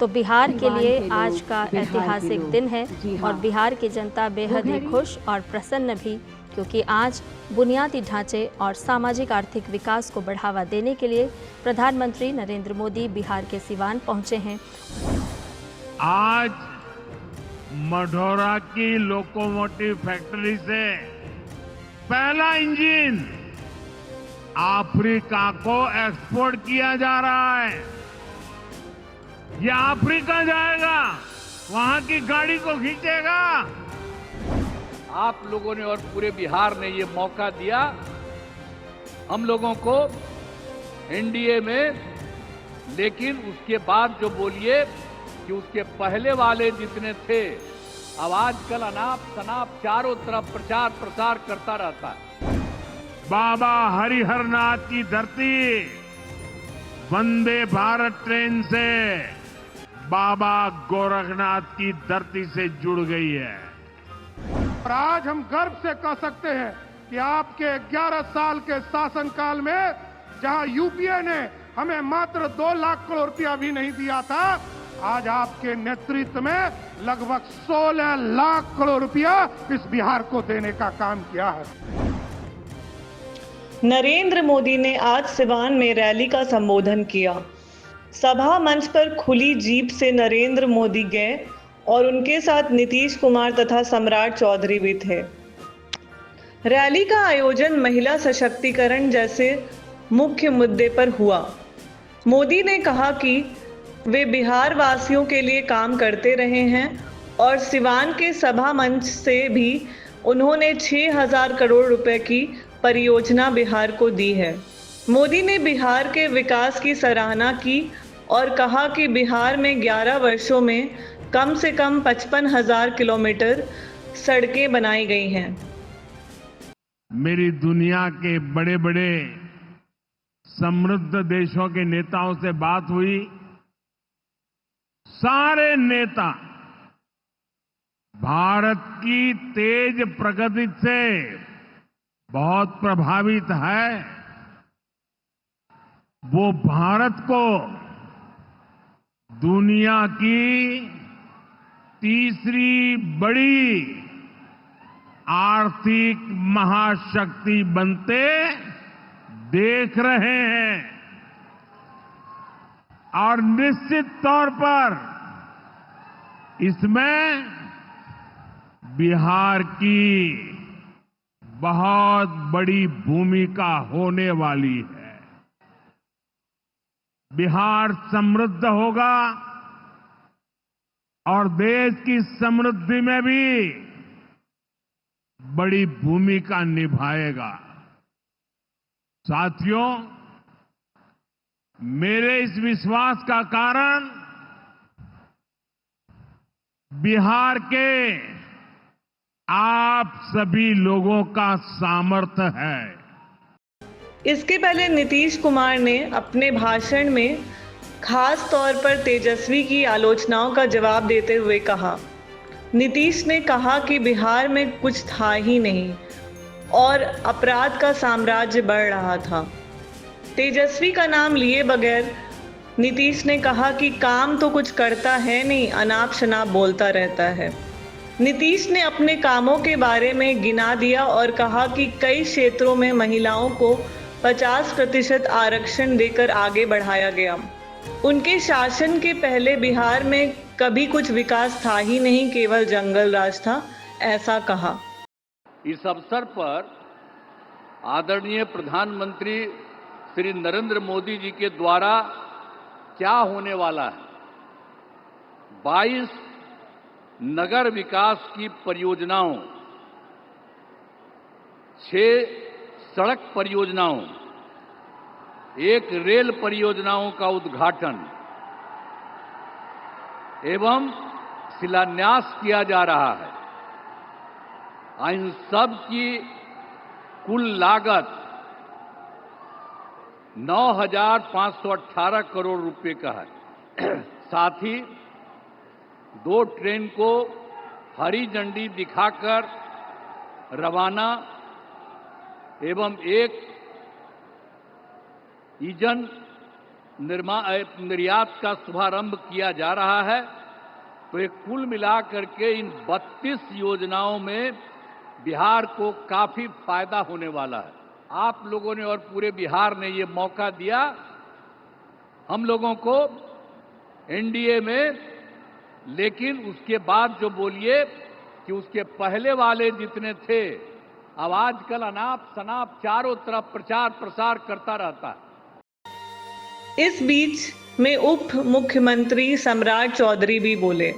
तो बिहार के लिए आज का ऐतिहासिक दिन है और बिहार की जनता बेहद ही खुश और प्रसन्न भी, क्योंकि आज बुनियादी ढांचे और सामाजिक आर्थिक विकास को बढ़ावा देने के लिए प्रधानमंत्री नरेंद्र मोदी बिहार के सिवान पहुंचे हैं। आज मढौरा की लोकोमोटिव फैक्ट्री से पहला इंजन अफ्रीका को एक्सपोर्ट किया जा रहा है। यह अफ्रीका जाएगा, वहां की गाड़ी को खींचेगा। आप लोगों ने और पूरे बिहार ने ये मौका दिया हम लोगों को एनडीए में, लेकिन उसके बाद जो बोलिए कि उसके पहले वाले जितने थे, अब आजकल अनाप शनाप चारों तरफ प्रचार प्रसार करता रहता है। बाबा हरिहर नाथ की धरती वंदे भारत ट्रेन से बाबा गोरखनाथ की धरती से जुड़ गई है। और आज हम गर्व से कह सकते हैं कि आपके 11 साल के शासनकाल में जहां यूपीए ने हमें मात्र 2 लाख करोड़ रुपया भी नहीं दिया था, आज आपके नेतृत्व में लगभग 16 लाख करोड़ रुपया इस बिहार को देने का काम किया है। नरेंद्र मोदी ने आज सिवान में रैली का संबोधन किया। सभा मंच पर खुली जीप से नरेंद्र मोदी गए और उनके साथ नीतीश कुमार तथा सम्राट चौधरी भी थे। रैली का आयोजन महिला सशक्तिकरण जैसे मुख्य मुद्दे पर हुआ। मोदी ने कहा कि वे बिहार वासियों के लिए काम करते रहे हैं और सिवान के सभा मंच से भी उन्होंने 6,000 करोड़ रुपए की परियोजना बिहार को दी है। मोदी ने बिहार के विकास की सराहना की और कहा कि बिहार में 11 वर्षों में कम से कम 55,000 किलोमीटर सड़कें बनाई गई हैं। मेरी दुनिया के बड़े बड़े समृद्ध देशों के नेताओं से बात हुई। सारे नेता भारत की तेज प्रगति से बहुत प्रभावित है। वो भारत को दुनिया की तीसरी बड़ी आर्थिक महाशक्ति बनते देख रहे हैं और निश्चित तौर पर इसमें बिहार की बहुत बड़ी भूमिका होने वाली है। बिहार समृद्ध होगा और देश की समृद्धि में भी बड़ी भूमिका निभाएगा। साथियों, मेरे इस विश्वास का कारण बिहार के आप सभी लोगों का सामर्थ्य है। इसके पहले नीतीश कुमार ने अपने भाषण में खास तौर पर तेजस्वी की आलोचनाओं का जवाब देते हुए कहा। नीतीश ने कहा कि बिहार में कुछ था ही नहीं और अपराध का साम्राज्य बढ़ रहा था। तेजस्वी का नाम लिए बगैर नीतीश ने कहा कि काम तो कुछ करता है नहीं, अनाप शनाप बोलता रहता है। नीतीश ने अपने कामों के बारे में गिना दिया और कहा कि कई क्षेत्रों में महिलाओं को 50% आरक्षण देकर आगे बढ़ाया गया। उनके शासन के पहले बिहार में कभी कुछ विकास था ही नहीं, केवल जंगल राज था, ऐसा कहा। इस अवसर पर आदरणीय प्रधानमंत्री श्री नरेंद्र मोदी जी के द्वारा क्या होने वाला है, 22 नगर विकास की परियोजनाओं, 6 सड़क परियोजनाओं, 1 रेल परियोजनाओं का उद्घाटन एवं शिलान्यास किया जा रहा है। इन सब की कुल लागत 9,518 करोड़ रुपए का है। साथ ही 2 ट्रेन को हरी झंडी दिखाकर रवाना एवं 1 ईजन निर्यात का शुभारंभ किया जा रहा है, तो ये कुल मिलाकर के इन 32 योजनाओं में बिहार को काफी फायदा होने वाला है। आप लोगों ने और पूरे बिहार ने ये मौका दिया हम लोगों को एनडीए में, लेकिन उसके बाद जो बोलिए कि उसके पहले वाले जितने थे, अब आजकल अनाप शनाप चारों तरफ प्रचार प्रसार करता रहता है। इस बीच में उप मुख्यमंत्री सम्राट चौधरी भी बोले।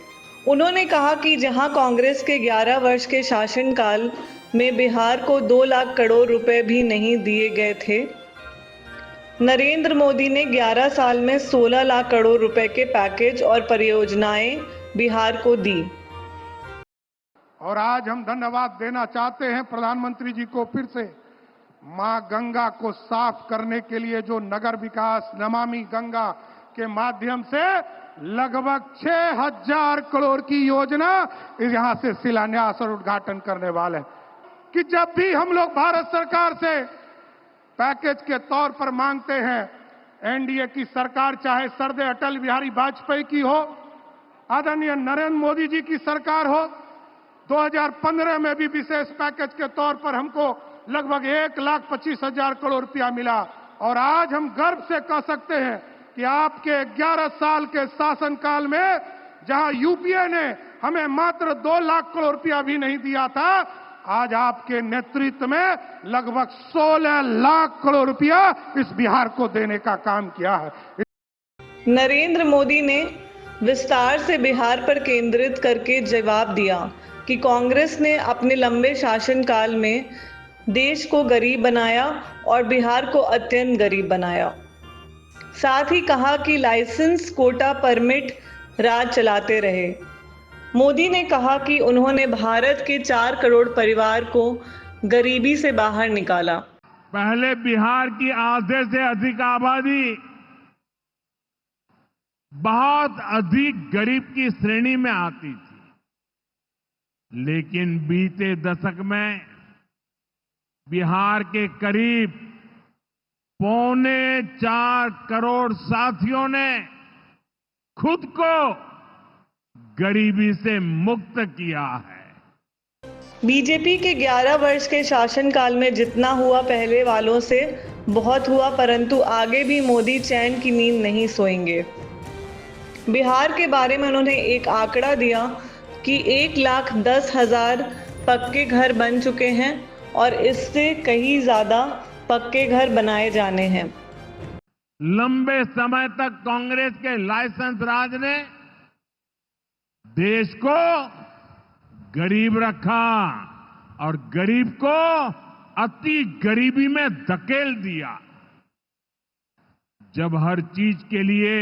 उन्होंने कहा कि जहां कांग्रेस के 11 वर्ष के शासनकाल में बिहार को 2 लाख करोड़ रुपए भी नहीं दिए गए थे, नरेंद्र मोदी ने 11 साल में 16 लाख करोड़ रुपए के पैकेज और परियोजनाएं बिहार को दी। और आज हम धन्यवाद देना चाहते हैं प्रधानमंत्री जी को फिर से, मां गंगा को साफ करने के लिए जो नगर विकास नमामि गंगा के माध्यम से लगभग 6000 करोड़ की योजना यहां से शिलान्यास और उद्घाटन करने वाले हैं कि जब भी हम लोग भारत सरकार से पैकेज के तौर पर मांगते हैं, एनडीए की सरकार चाहे सरदे अटल बिहारी वाजपेयी की हो, आदरणीय नरेंद्र मोदी जी की सरकार हो, 2015 में भी विशेष पैकेज के तौर पर हमको लगभग 1,25,000 करोड़ रुपया मिला। और आज हम गर्व से कह सकते हैं कि आपके 11 साल के शासनकाल में जहां यूपीए ने हमें मात्र 2 लाख करोड़ रुपया भी नहीं दिया था, आज आपके नेतृत्व में लगभग 16 लाख करोड़ रुपया इस बिहार को देने का काम किया है। नरेंद्र मोदी ने विस्तार से बिहार पर केंद्रित करके जवाब दिया कि कांग्रेस ने अपने लंबे शासनकाल में देश को गरीब बनाया और बिहार को अत्यंत गरीब बनाया। साथ ही कहा कि लाइसेंस कोटा परमिट राज चलाते रहे। मोदी ने कहा कि उन्होंने भारत के 4 करोड़ परिवार को गरीबी से बाहर निकाला। पहले बिहार की आधे से अधिक आबादी बहुत अधिक गरीब की श्रेणी में आती थी, लेकिन बीते दशक में बिहार के करीब 4.25 करोड़ साथियों ने खुद को गरीबी से मुक्त किया है। बीजेपी के 11 वर्ष के शासनकाल में जितना हुआ पहले वालों से बहुत हुआ, परंतु आगे भी मोदी चैन की नींद नहीं सोएंगे। बिहार के बारे में उन्होंने एक आंकड़ा दिया कि 1,10,000 पक्के घर बन चुके हैं और इससे कहीं ज्यादा पक्के घर बनाए जाने हैं। लंबे समय तक कांग्रेस के लाइसेंस राज ने देश को गरीब रखा और गरीब को अति गरीबी में धकेल दिया। जब हर चीज के लिए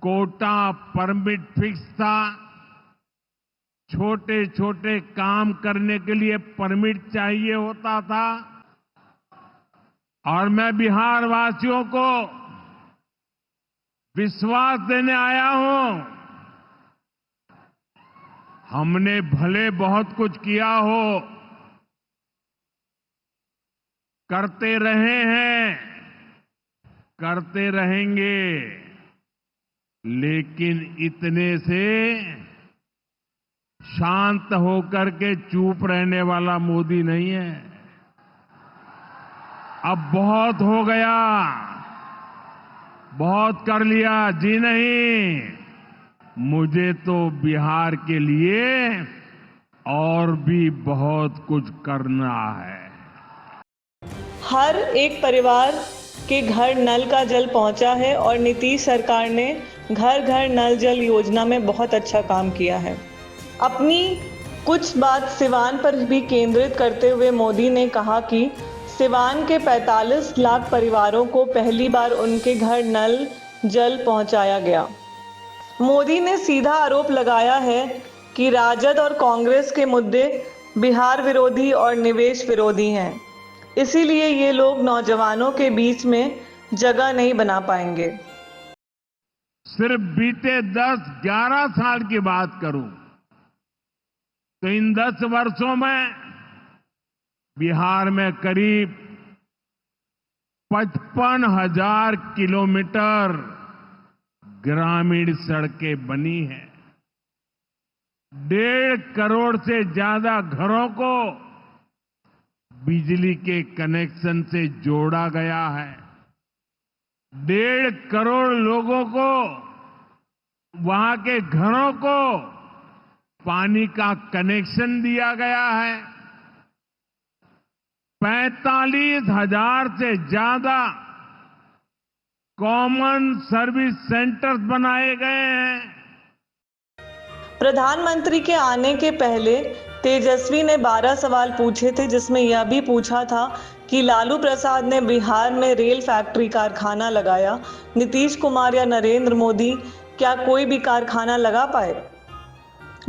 कोटा परमिट फिक्स था, छोटे छोटे काम करने के लिए परमिट चाहिए होता था, और मैं बिहार वासियों को विश्वास देने आया हूं, हमने भले बहुत कुछ किया हो, करते रहे हैं, करते रहेंगे, लेकिन इतने से शांत होकर के चुप रहने वाला मोदी नहीं है। अब बहुत हो गया, बहुत कर लिया जी नहीं, मुझे तो बिहार के लिए और भी बहुत कुछ करना है। हर एक परिवार के घर नल का जल पहुंचा है और नीतीश सरकार ने घर घर नल जल योजना में बहुत अच्छा काम किया है। अपनी कुछ बात सिवान पर भी केंद्रित करते हुए मोदी ने कहा कि सिवान के 45 लाख परिवारों को पहली बार उनके घर नल जल पहुंचाया गया। मोदी ने सीधा आरोप लगाया है कि राजद और कांग्रेस के मुद्दे बिहार विरोधी और निवेश विरोधी हैं, इसीलिए ये लोग नौजवानों के बीच में जगह नहीं बना पाएंगे। सिर्फ बीते 10-11 साल की बात करूं तो इन 10 वर्षों में बिहार में करीब 55,000 किलोमीटर ग्रामीण सड़कें बनी हैं। 1.5 करोड़ से ज्यादा घरों को बिजली के कनेक्शन से जोड़ा गया है। 1.5 करोड़ लोगों को, वहां के घरों को पानी का कनेक्शन दिया गया है। 45,000 से ज्यादा कॉमन सर्विस सेंटर्स बनाए गए हैं। प्रधानमंत्री के आने के पहले तेजस्वी ने 12 सवाल पूछे थे, जिसमें यह भी पूछा था कि लालू प्रसाद ने बिहार में रेल फैक्ट्री कारखाना लगाया, नीतीश कुमार या नरेंद्र मोदी क्या कोई भी कारखाना लगा पाए।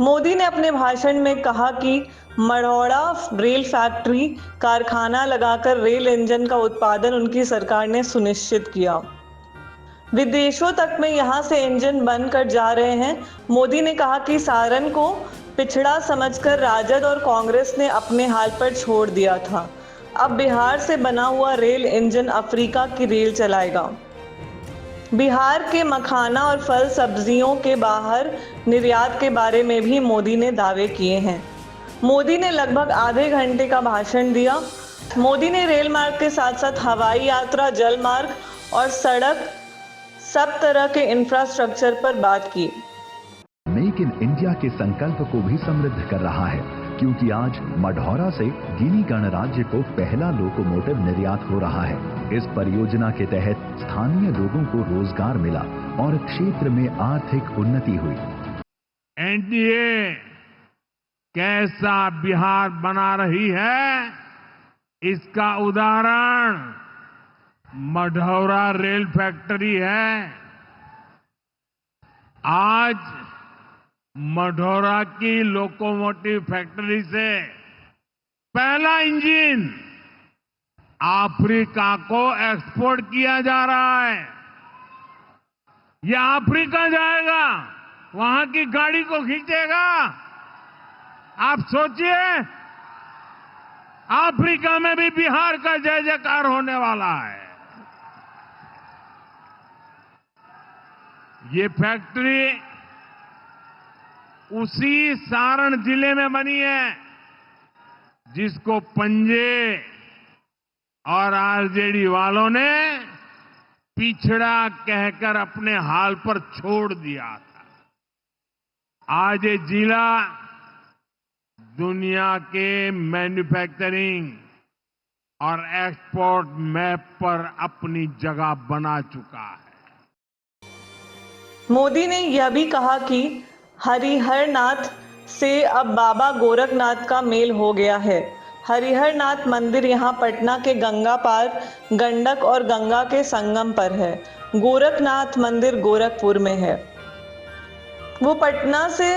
मोदी ने अपने भाषण में कहा कि मढ़ौरा रेल फैक्ट्री कारखाना लगाकर रेल इंजन का उत्पादन उनकी सरकार ने सुनिश्चित किया। विदेशों तक में यहां से इंजन बनकर जा रहे हैं। मोदी ने कहा कि सारण को पिछड़ा समझकर राजद और कांग्रेस ने अपने हाल पर छोड़ दिया था। अब बिहार से बना हुआ रेल इंजन अफ्रीका की रेल चलाएगा। बिहार के मखाना और फल सब्जियों के बाहर निर्यात के बारे में भी मोदी ने दावे किए हैं। मोदी ने लगभग आधे घंटे का भाषण दिया। मोदी ने रेल मार्ग के साथ साथ हवाई यात्रा, जल मार्ग और सड़क, सब तरह के इंफ्रास्ट्रक्चर पर बात की। मेक इन इंडिया के संकल्प को भी समृद्ध कर रहा है, क्योंकि आज मढ़ौरा से गिनी गणराज्य को पहला लोकोमोटिव निर्यात हो रहा है। इस परियोजना के तहत स्थानीय लोगों को रोजगार मिला और क्षेत्र में आर्थिक उन्नति हुई। एनडीए कैसा बिहार बना रही है, इसका उदाहरण मढ़ौरा रेल फैक्ट्री है। आज मढ़ौरा की लोकोमोटिव फैक्ट्री से पहला इंजन अफ्रीका को एक्सपोर्ट किया जा रहा है। यह अफ्रीका जाएगा, वहां की गाड़ी को खींचेगा। आप सोचिए, अफ्रीका में भी बिहार का जय जयकार होने वाला है। ये फैक्ट्री उसी सारण जिले में बनी है जिसको पंजे और आरजेडी वालों ने पिछड़ा कहकर अपने हाल पर छोड़ दिया था। आज ये जिला दुनिया के मैन्युफैक्चरिंग और एक्सपोर्ट मैप पर अपनी जगह बना चुका है। मोदी ने यह भी कहा कि हरिहरनाथ से अब बाबा गोरखनाथ का मेल हो गया है। हरिहरनाथ मंदिर यहाँ पटना के गंगा पार गंडक और गंगा के संगम पर है। गोरखनाथ मंदिर गोरखपुर में है। वो पटना से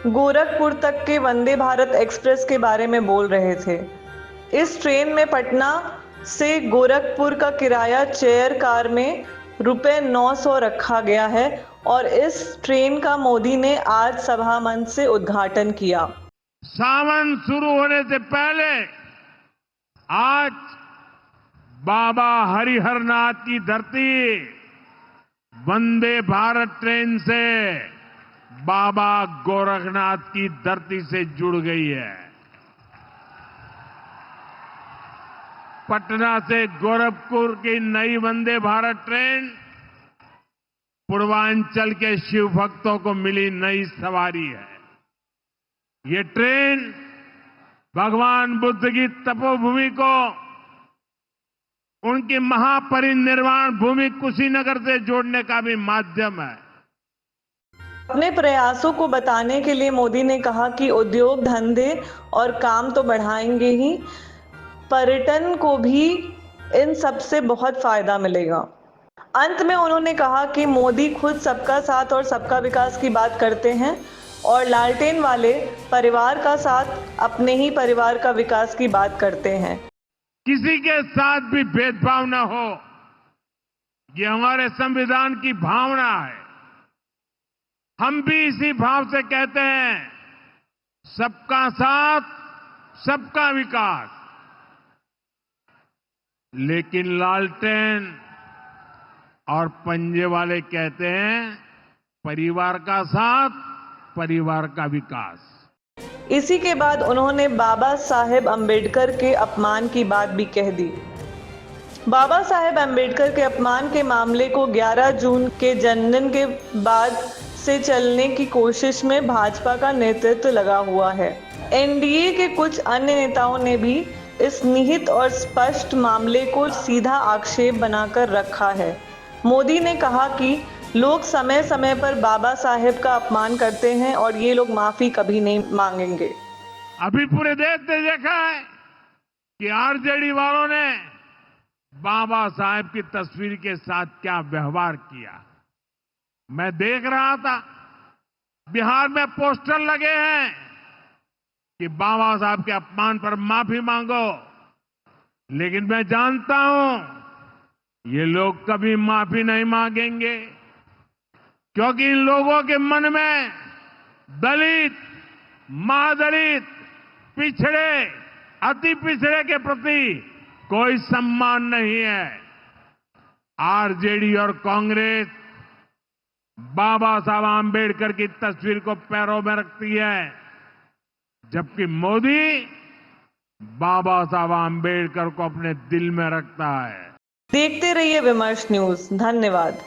गोरखपुर तक के वंदे भारत एक्सप्रेस के बारे में बोल रहे थे। इस ट्रेन में पटना से गोरखपुर का किराया चेयर कार में ₹900 रखा गया है और इस ट्रेन का मोदी ने आज सभा मंच से उद्घाटन किया। सावन शुरू होने से पहले आज बाबा हरिहरनाथ की धरती वंदे भारत ट्रेन से बाबा गोरखनाथ की धरती से जुड़ गई है। पटना से गोरखपुर की नई वंदे भारत ट्रेन पूर्वांचल के शिव भक्तों को मिली नई सवारी है। ये ट्रेन भगवान बुद्ध की तपोभूमि को उनकी महापरिनिर्वाण भूमि कुशीनगर से जोड़ने का भी माध्यम है। अपने प्रयासों को बताने के लिए मोदी ने कहा कि उद्योग धंधे और काम तो बढ़ाएंगे ही, पर्यटन को भी इन सबसे बहुत फायदा मिलेगा। अंत में उन्होंने कहा कि मोदी खुद सबका साथ और सबका विकास की बात करते हैं और लालटेन वाले परिवार का साथ अपने ही परिवार का विकास की बात करते हैं। किसी के साथ भी भेदभाव न हो, ये हमारे संविधान की भावना है। हम भी इसी भाव से कहते हैं, सबका साथ सबका विकास। लेकिन लालटेन और पंजे वाले कहते हैं परिवार का साथ, परिवार का विकास। इसी के बाद उन्होंने बाबा साहेब अम्बेडकर के अपमान की बात भी कह दी। बाबा साहेब अम्बेडकर के अपमान के मामले को 11 जून के जन्मदिन के बाद से चलने की कोशिश में भाजपा का नेतृत्व लगा हुआ है। एनडीए के कुछ अन्य नेताओं ने भी इस निहित और स्पष्ट मामले को सीधा आक्षेप बनाकर रखा है। मोदी ने कहा कि लोग समय समय पर बाबा साहेब का अपमान करते हैं और ये लोग माफी कभी नहीं मांगेंगे। अभी पूरे देश ने देखा है कि आरजेडी वालों ने बाबा साहेब की तस्वीर के साथ क्या व्यवहार किया। मैं देख रहा था बिहार में पोस्टर लगे हैं कि बाबा साहब के अपमान पर माफी मांगो, लेकिन मैं जानता हूं ये लोग कभी माफी नहीं मांगेंगे, क्योंकि इन लोगों के मन में दलित, महादलित, पिछड़े, अति पिछड़े के प्रति कोई सम्मान नहीं है। आरजेडी और कांग्रेस बाबा साहब आम्बेडकर की तस्वीर को पैरों में रखती है, जबकि मोदी बाबा साहब आम्बेडकर को अपने दिल में रखता है। देखते रहिए विमर्श न्यूज। धन्यवाद।